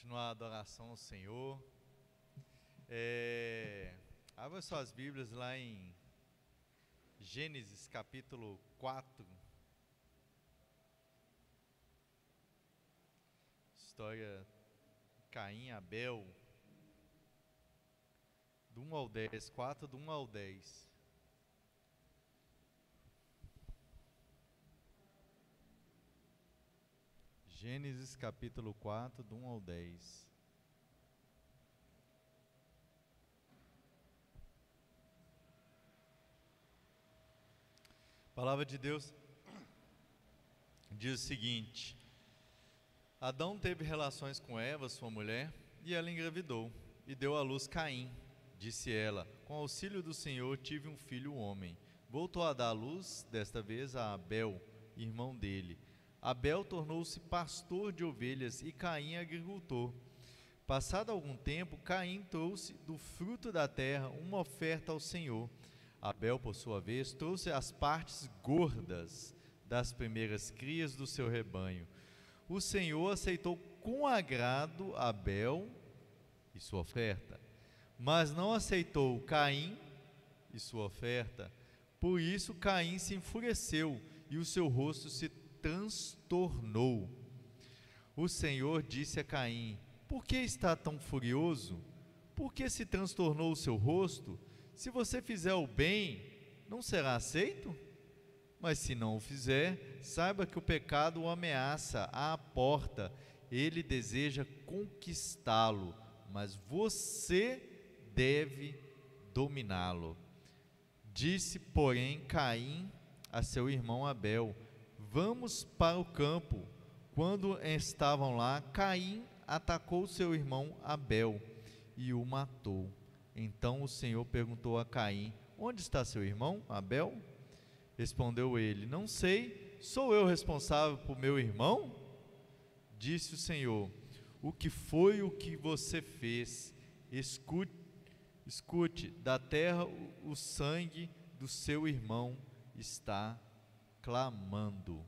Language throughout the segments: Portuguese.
Continuar a adoração ao Senhor. Abra suas Bíblias lá em Gênesis capítulo 4. História de Caim e Abel. Do 1 ao 10, 4 do 1 ao 10. Gênesis capítulo 4, do 1 ao 10. A palavra de Deus diz o seguinte: Adão teve relações com Eva, sua mulher, e ela engravidou, e deu à luz Caim. Disse ela: com auxílio do Senhor tive um filho homem. Voltou a dar à luz, desta vez a Abel, irmão dele. Abel tornou-se pastor de ovelhas e Caim agricultor. Passado algum tempo, Caim trouxe do fruto da terra uma oferta ao Senhor. Abel, por sua vez, trouxe as partes gordas das primeiras crias do seu rebanho. O Senhor aceitou com agrado Abel e sua oferta, mas não aceitou Caim e sua oferta. Por isso Caim se enfureceu e o seu rosto se transtornou. O Senhor disse a Caim: por que está tão furioso? Por que se transtornou o seu rosto? Se você fizer o bem, não será aceito? Mas se não o fizer, saiba que o pecado o ameaça à porta. Ele deseja conquistá-lo, mas você deve dominá-lo. Disse, porém, Caim a seu irmão Abel: vamos para o campo. Quando estavam lá, Caim atacou seu irmão Abel e o matou. Então o Senhor perguntou a Caim: onde está seu irmão Abel? Respondeu ele: não sei, sou eu responsável por meu irmão? Disse o Senhor: o que foi o que você fez? Escute, da terra o sangue do seu irmão está clamando.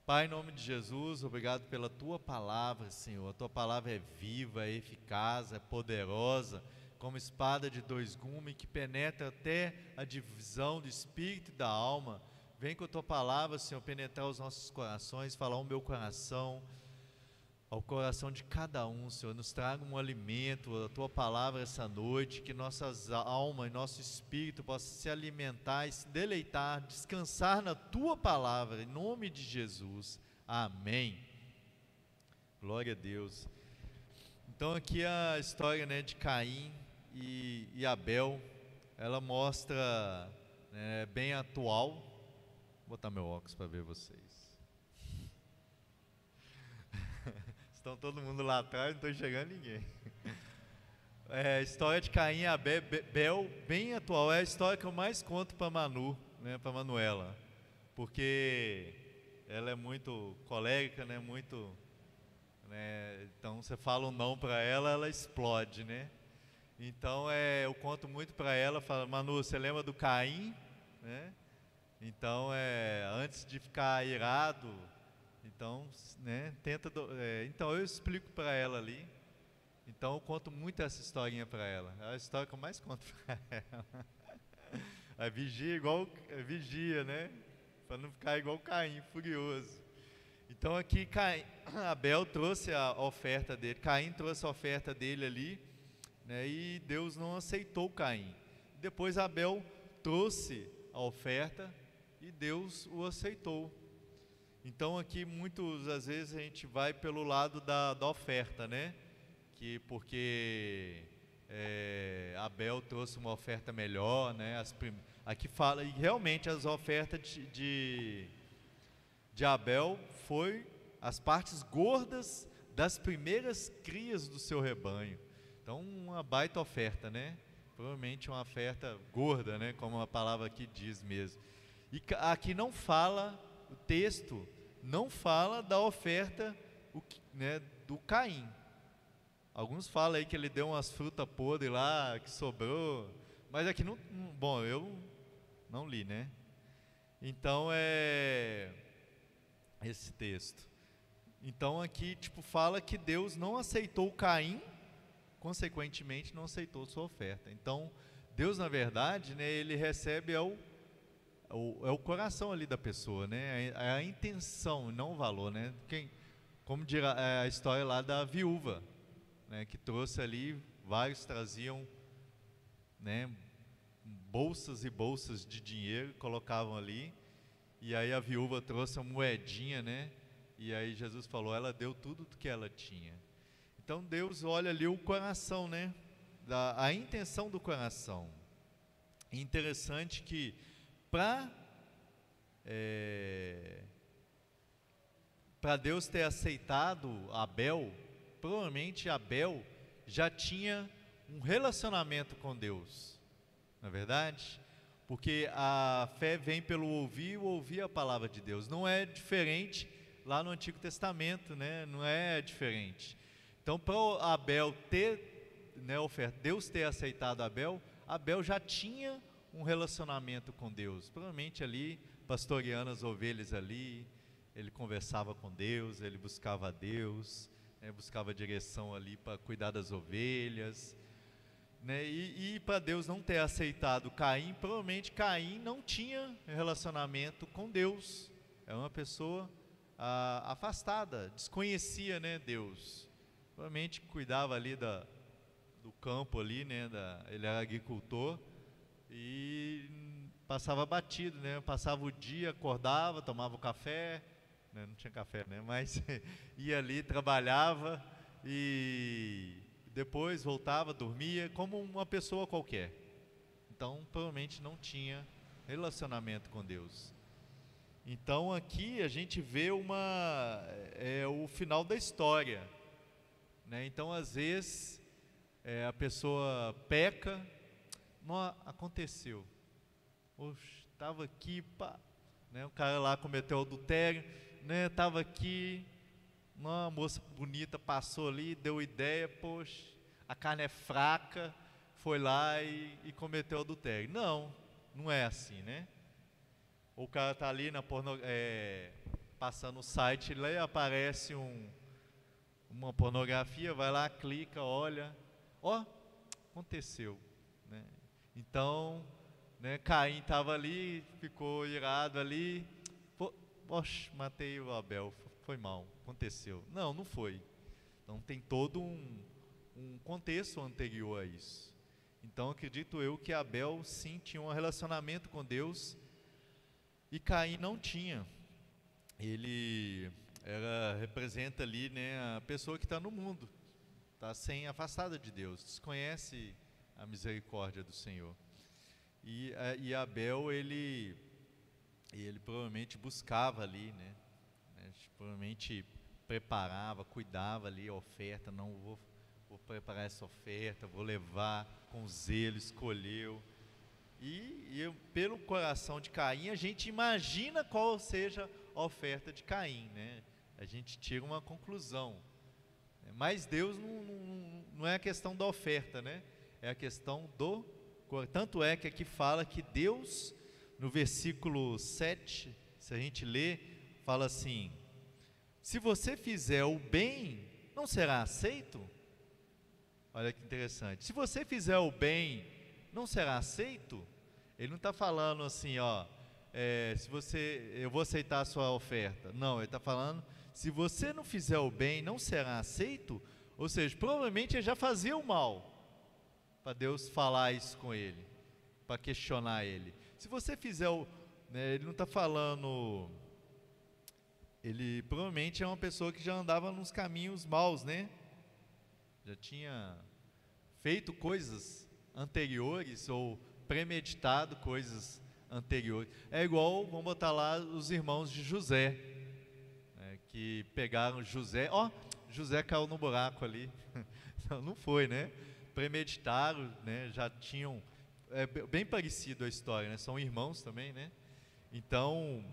Pai, em nome de Jesus, obrigado pela Tua palavra, Senhor. A Tua palavra é viva, é eficaz, é poderosa, como espada de dois gumes, que penetra até a divisão do espírito e da alma. Vem com a Tua palavra, Senhor, penetrar os nossos corações, falar ao meu coração, ao coração de cada um, Senhor. Nos traga um alimento, a Tua palavra essa noite, que nossas almas e nosso espírito possam se alimentar e se deleitar, descansar na Tua palavra, em nome de Jesus. Amém. Glória a Deus. Então aqui a história, né, de Caim e Abel, ela mostra, né, bem atual. Vou botar meu óculos para ver vocês. Estão todo mundo lá atrás, não estou enxergando ninguém. A história de Caim e Abel, bem atual. É a história que eu mais conto para Manu, né, para Manuela, porque ela é muito colérica, né, muito, né, então você fala um não para ela, ela explode, né? Então eu conto muito para ela, falo: Manu, você lembra do Caim, né? Então antes de ficar irado, então, né, então eu explico para ela ali. Então eu conto muito essa historinha para ela. É a história que eu mais conto para ela. A vigia vigia, né? Para não ficar igual Caim, furioso. Então aqui Abel trouxe a oferta dele, Caim trouxe a oferta dele ali, né, e Deus não aceitou Caim. Depois Abel trouxe a oferta e Deus o aceitou. Então aqui muitas das vezes a gente vai pelo lado da oferta, né? Porque Abel trouxe uma oferta melhor, né? Aqui fala, e realmente as ofertas de Abel foi as partes gordas das primeiras crias do seu rebanho. Então uma baita oferta, né? Provavelmente uma oferta gorda, né? Como a palavra aqui diz mesmo. E aqui não fala, o texto não fala da oferta, né, do Caim. Alguns falam aí que ele deu umas frutas podres lá, que sobrou, mas aqui não, bom, eu não li, né? Então esse texto. Então aqui tipo fala que Deus não aceitou Caim, consequentemente não aceitou sua oferta. Então Deus, na verdade, né, ele recebe o coração ali da pessoa, né, a intenção, não o valor, né. Como dirá a história lá da viúva, né, que trouxe ali, vários traziam, né, bolsas e bolsas de dinheiro, colocavam ali, e aí a viúva trouxe uma moedinha, né, e aí Jesus falou, ela deu tudo que ela tinha. Então Deus olha ali o coração, né, a intenção do coração. É interessante que para Deus ter aceitado Abel, provavelmente Abel já tinha um relacionamento com Deus, não é verdade? Porque a fé vem pelo ouvir e ouvir a palavra de Deus. Não é diferente lá no Antigo Testamento, né? Não é diferente. Então, para Abel ter, né, oferta, Deus ter aceitado Abel, Abel já tinha um relacionamento com Deus. Provavelmente ali, pastoreando as ovelhas ali, ele conversava com Deus, ele buscava a Deus, né, buscava direção ali para cuidar das ovelhas, né, e para Deus não ter aceitado Caim, provavelmente Caim não tinha relacionamento com Deus, é uma pessoa afastada, desconhecia, né, Deus, provavelmente cuidava ali do campo ali, né, ele era agricultor e passava batido, né, passava o dia, acordava, tomava o café, né, não tinha café, né, mas ia ali, trabalhava e depois voltava, dormia, como uma pessoa qualquer. Então, provavelmente não tinha relacionamento com Deus. Então, aqui a gente vê o final da história, né? Então, às vezes, a pessoa peca, não aconteceu. Oxe, estava aqui, pá, né? O cara lá cometeu adultério, né? Estava aqui, uma moça bonita passou ali, deu ideia, poxa, a carne é fraca, foi lá e cometeu adultério. Não é assim, né? O cara está ali passando o site, lá aparece uma pornografia, vai lá, clica, olha, aconteceu, né? Então, né, Caim estava ali, ficou irado ali, poxa, matei o Abel, foi mal, aconteceu. Não foi. Então tem todo um contexto anterior a isso. Então acredito eu que Abel sim tinha um relacionamento com Deus e Caim não tinha. Ele representa ali, né, a pessoa que está no mundo, está afastada de Deus, desconhece a misericórdia do Senhor. E Abel, ele provavelmente buscava ali, né, provavelmente preparava, cuidava ali a oferta, não vou preparar essa oferta, vou levar com zelo, escolheu. E pelo coração de Caim, a gente imagina qual seja a oferta de Caim, né? A gente tira uma conclusão. Mas Deus não é a questão da oferta, né? É a questão do... Tanto é que aqui fala que Deus, no versículo 7, se a gente ler, fala assim: se você fizer o bem, não será aceito? Olha que interessante. Se você fizer o bem, não será aceito? Ele não está falando assim, eu vou aceitar a sua oferta. Não, ele está falando, se você não fizer o bem, não será aceito? Ou seja, provavelmente ele já fazia o mal, para Deus falar isso com ele, para questionar ele. Se você fizer ele não está falando... Ele provavelmente é uma pessoa que já andava nos caminhos maus, né? Já tinha feito coisas anteriores ou premeditado coisas anteriores. É igual, vamos botar lá, os irmãos de José, né, que pegaram José. José caiu no buraco ali. Não foi, né? Premeditaram, né? Já tinham... É bem parecido a história, né? São irmãos também, né? Então...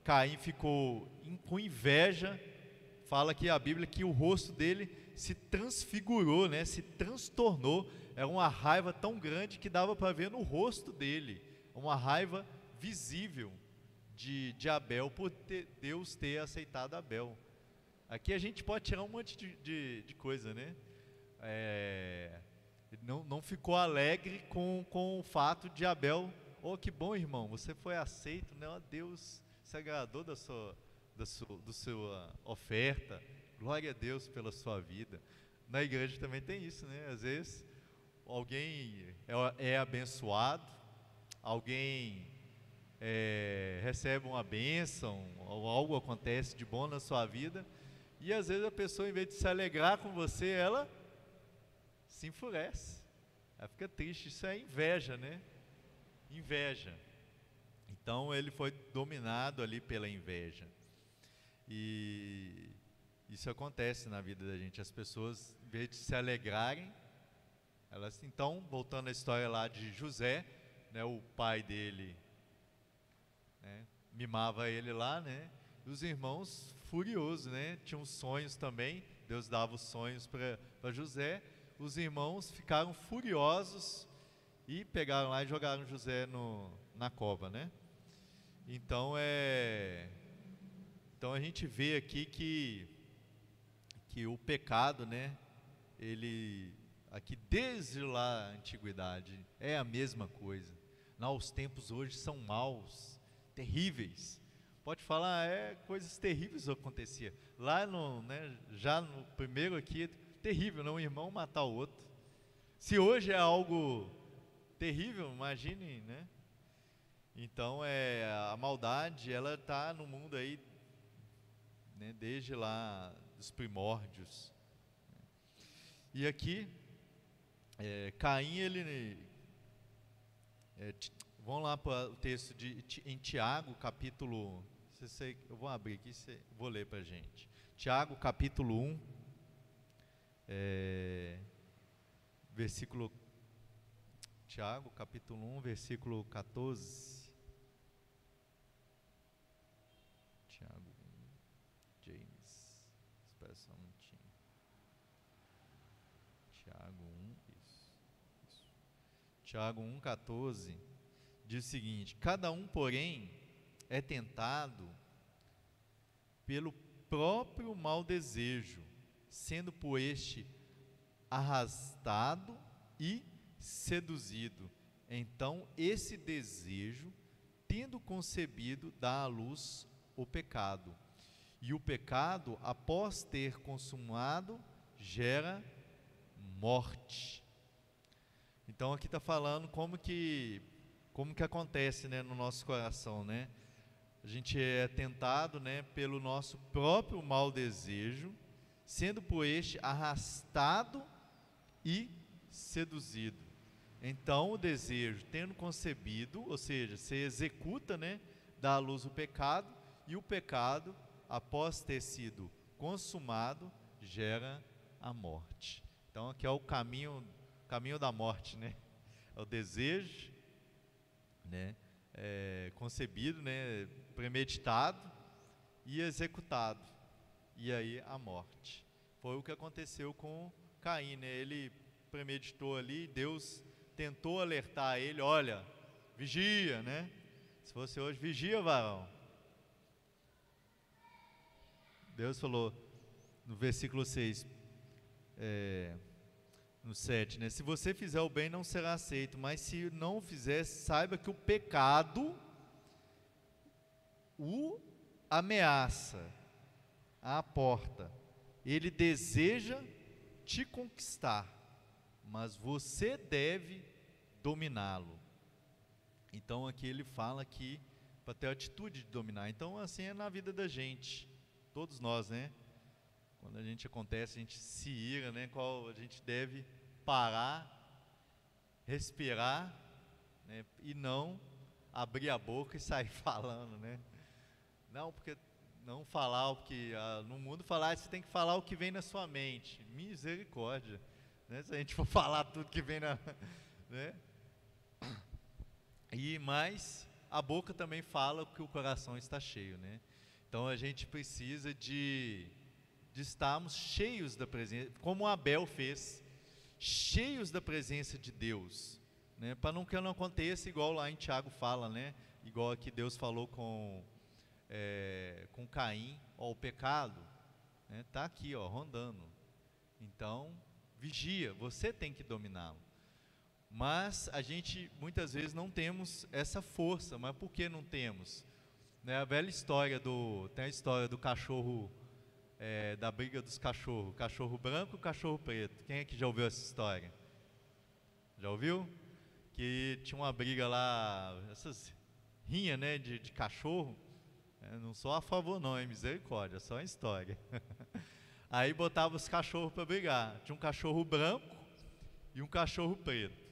Caim ficou com inveja, fala aqui a Bíblia que o rosto dele se transfigurou, né? Se transtornou, era uma raiva tão grande que dava para ver no rosto dele, uma raiva visível de Abel por Deus ter aceitado Abel. Aqui a gente pode tirar um monte de coisa, né? Não ficou alegre com o fato de Abel. Oh, que bom, irmão, você foi aceito, né? Oh, Deus se agradou da sua oferta. Glória a Deus pela sua vida. Na igreja também tem isso, né? Às vezes alguém é abençoado, alguém recebe uma bênção, ou algo acontece de bom na sua vida, e às vezes a pessoa, em vez de se alegrar com você, ela se enfurece, ela fica triste. Isso é inveja, né? Inveja. Então ele foi dominado ali pela inveja. E isso acontece na vida da gente. As pessoas, em vez de se alegrarem, elas, então, voltando à história lá de José, né, o pai dele, né, mimava ele lá, né? E os irmãos furiosos, né? Tinham sonhos também. Deus dava os sonhos para José. Os irmãos ficaram furiosos e pegaram lá e jogaram José na cova, né? Então a gente vê aqui que o pecado, né? Ele aqui desde lá a antiguidade é a mesma coisa. Não, os tempos hoje são maus, terríveis. Pode falar, coisas terríveis acontecia. Lá já no primeiro aqui, terrível, não, um irmão matar o outro. Se hoje é algo terrível, imagine, né? Então a maldade, ela está no mundo aí, né, desde lá dos primórdios. E aqui Caim, vamos lá para o texto em Tiago, capítulo, eu vou abrir aqui, vou ler para a gente. Tiago, capítulo 1, Tiago, capítulo 1, versículo 14. Tiago 1, James, espera só um minutinho. Tiago 1, isso. Tiago 1, 14, diz o seguinte: cada um, porém, é tentado pelo próprio mau desejo, sendo por este arrastado e seduzido. Então esse desejo, tendo concebido, dá à luz o pecado. E o pecado, após ter consumado, gera morte. Então aqui está falando como que acontece, né, no nosso coração, né? A gente é tentado, né, pelo nosso próprio mau desejo, sendo por este arrastado e seduzido. Então o desejo, tendo concebido, ou seja, se executa, né, dá à luz o pecado, e o pecado, após ter sido consumado, gera a morte. Então aqui é o caminho da morte, né? É o desejo, né, concebido, né, premeditado e executado, e aí a morte. Foi o que aconteceu com Caim, né? Ele premeditou ali, Deus tentou alertar ele, olha, vigia, né? Se fosse hoje, vigia, varão. Deus falou no versículo 6, no 7, né? Se você fizer o bem, não será aceito, mas se não fizer, saiba que o pecado o ameaça à porta. Ele deseja te conquistar, mas você deve dominá-lo. Então aqui ele fala que para ter a atitude de dominar. Então assim é na vida da gente, todos nós, né? Quando a gente se ira, né? Qual a gente deve parar, respirar, né? E não abrir a boca e sair falando, né? Não, porque não falar o que no mundo falar, você tem que falar o que vem na sua mente. Misericórdia, né? Se a gente for falar tudo que vem né? Mas a boca também fala o que o coração está cheio, né? Então a gente precisa de estarmos cheios da presença, como Abel fez, cheios da presença de Deus, né? Para que não aconteça igual lá em Tiago fala, né? Igual aqui Deus falou com Caim, ó, o pecado, né? Tá aqui, ó, rondando. Então, vigia, você tem que dominá-lo. Mas a gente muitas vezes não temos essa força. Mas por que não temos? Né, a velha história tem a história do cachorro, da briga dos cachorros, cachorro branco e cachorro preto. Quem é que já ouviu essa história? Já ouviu? Que tinha uma briga lá, essas rinhas, né, de cachorro. Não sou a favor não, é misericórdia, só uma história. Aí botava os cachorros para brigar. Tinha um cachorro branco e um cachorro preto.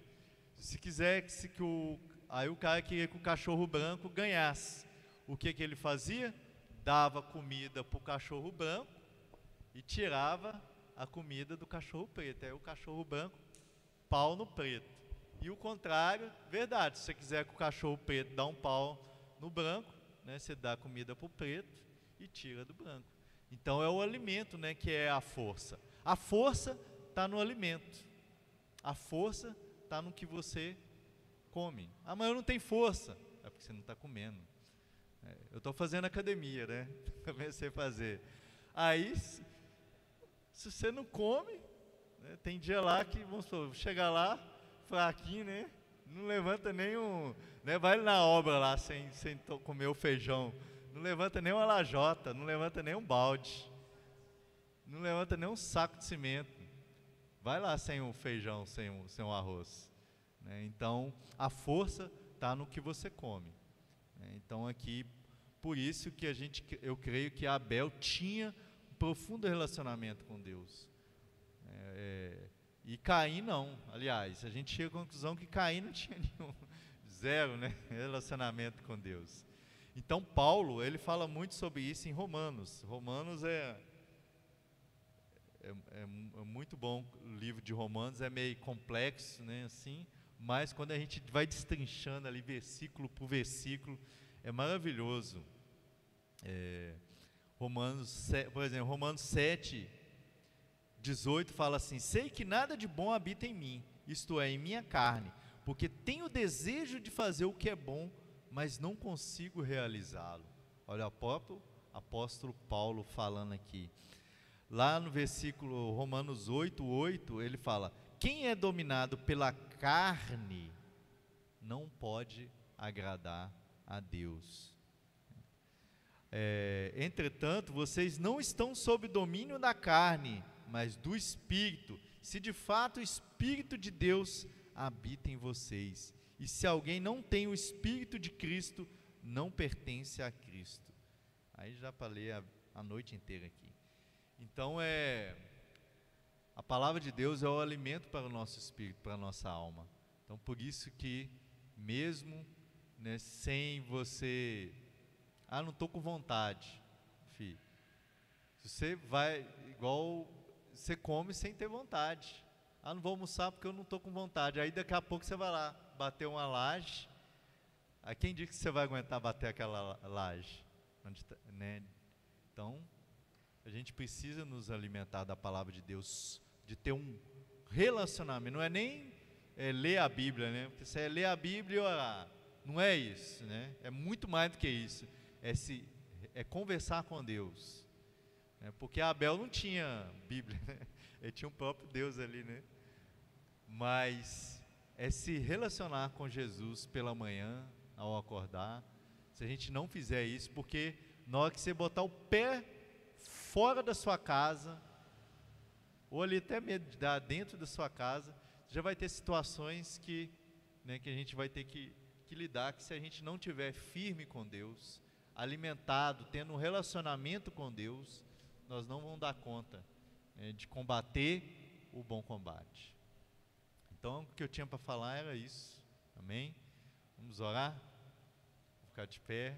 Se quiser aí o cara queria que o cachorro branco ganhasse. O que ele fazia? Dava comida para o cachorro branco e tirava a comida do cachorro preto. Aí o cachorro branco, pau no preto. E o contrário, verdade, se você quiser que o cachorro preto dá um pau no branco, né, você dá comida para o preto e tira do branco. Então é o alimento, né, que é a força. A força está no alimento. A força está no que você come. Ah, mas eu não tenho força. É porque você não está comendo. Eu estou fazendo academia, né? Comecei a fazer. Aí, se você não come, né, tem dia lá que, vamos supor, chegar lá, fraquinho, né? Não levanta nenhum, né? Vai na obra lá sem comer o feijão. Não levanta nem uma lajota, não levanta nem um balde. Não levanta nem um saco de cimento. Vai lá sem o feijão, sem o arroz. Né? Então, a força está no que você come. Então aqui, por isso que eu creio que Abel tinha um profundo relacionamento com Deus. E Caim não. Aliás, a gente chega à conclusão que Caim não tinha nenhum, zero, né, relacionamento com Deus. Então Paulo, ele fala muito sobre isso em Romanos. Romanos é muito bom, o livro de Romanos é meio complexo, né, assim, mas quando a gente vai destrinchando ali versículo por versículo, é maravilhoso. Por exemplo, Romanos 7, 18 fala assim: sei que nada de bom habita em mim, isto é, em minha carne, porque tenho desejo de fazer o que é bom, mas não consigo realizá-lo. Olha o próprio apóstolo Paulo falando aqui. Lá no versículo Romanos 8, ele fala: quem é dominado pela carne não pode agradar a Deus. Entretanto, vocês não estão sob domínio da carne, mas do Espírito, se de fato o Espírito de Deus habita em vocês. E se alguém não tem o Espírito de Cristo, não pertence a Cristo. Aí já para ler a noite inteira aqui. Então a palavra de Deus é o alimento para o nosso espírito, para a nossa alma. Então por isso que mesmo, né, sem você, não estou com vontade, filho. Você vai igual você come sem ter vontade. Não vou almoçar porque eu não estou com vontade. Aí daqui a pouco você vai lá bater uma laje. Aí quem diz que você vai aguentar bater aquela laje? Né? Então a gente precisa nos alimentar da palavra de Deus, de ter um relacionamento. Não é nem ler a Bíblia, né? Porque se é ler a Bíblia e orar, não é isso, né? É muito mais do que isso. É conversar com Deus. Né? Porque Abel não tinha Bíblia, né? Ele tinha o próprio Deus ali, né? Mas é se relacionar com Jesus pela manhã, ao acordar. Se a gente não fizer isso, porque na hora que você botar o pé fora da sua casa, ou ali até mesmo dentro da sua casa, já vai ter situações que a gente vai ter que lidar, que se a gente não tiver firme com Deus, alimentado, tendo um relacionamento com Deus, nós não vamos dar conta de combater o bom combate. Então, o que eu tinha para falar era isso. Amém? Vamos orar? Vou ficar de pé.